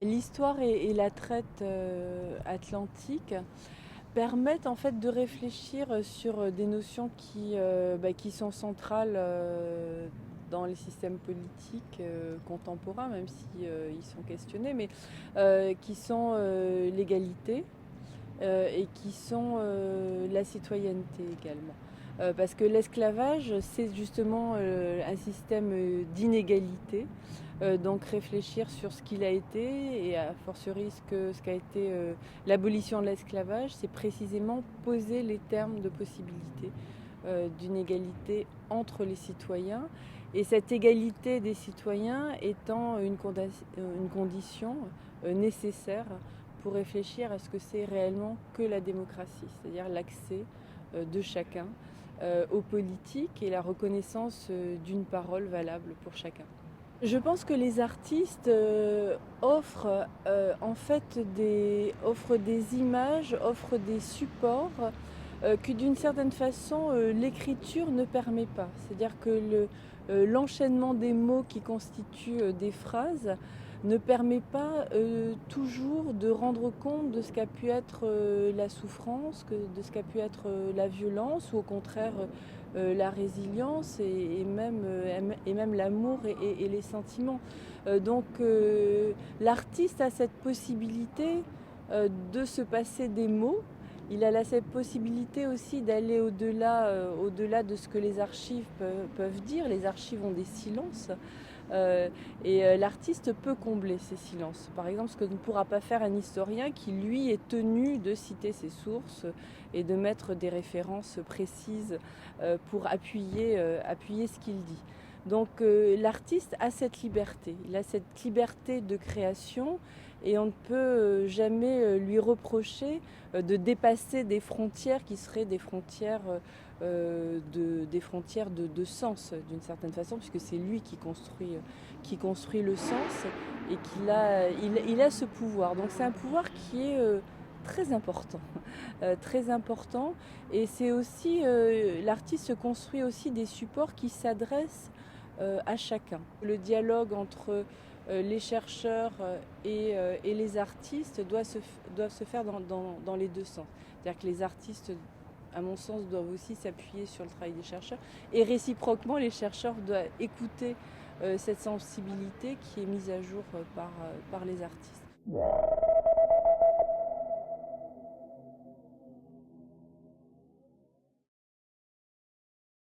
L'histoire et la traite atlantique permettent en fait de réfléchir sur des notions qui sont centrales dans les systèmes politiques contemporains, même si ils sont questionnés, mais qui sont l'égalité et qui sont la citoyenneté également. Parce que l'esclavage, c'est justement un système d'inégalité. Donc réfléchir sur ce qu'il a été et a fortiori ce qu'a été l'abolition de l'esclavage, c'est précisément poser les termes de possibilité d'une égalité entre les citoyens. Et cette égalité des citoyens étant une condition nécessaire pour réfléchir à ce que c'est réellement que la démocratie, c'est-à-dire l'accès de chacun aux politiques et la reconnaissance d'une parole valable pour chacun. Je pense que les artistes offrent en fait offrent des images, offrent des supports que d'une certaine façon l'écriture ne permet pas. C'est-à-dire que l'enchaînement des mots qui constituent des phrases ne permet pas toujours de rendre compte de ce qu'a pu être la souffrance, de ce qu'a pu être la violence, ou au contraire la résilience et même l'amour et les sentiments. Donc l'artiste a cette possibilité de se passer des mots. Il a cette possibilité aussi d'aller au-delà de ce que les archives peuvent dire. Les archives ont des silences. L'artiste peut combler ces silences. Par exemple, ce que ne pourra pas faire un historien qui, lui, est tenu de citer ses sources et de mettre des références précises pour appuyer ce qu'il dit. Donc l'artiste a cette liberté, il a cette liberté de création et on ne peut jamais lui reprocher de dépasser des frontières qui seraient des frontières de sens d'une certaine façon, puisque c'est lui qui construit le sens et il a ce pouvoir. Donc c'est un pouvoir qui est très important, très important. Et c'est aussi l'artiste se construit aussi des supports qui s'adressent à chacun. Le dialogue entre les chercheurs et les artistes doivent se faire dans les deux sens. C'est-à-dire que les artistes, à mon sens, doivent aussi s'appuyer sur le travail des chercheurs. Et réciproquement, les chercheurs doivent écouter cette sensibilité qui est mise à jour par les artistes.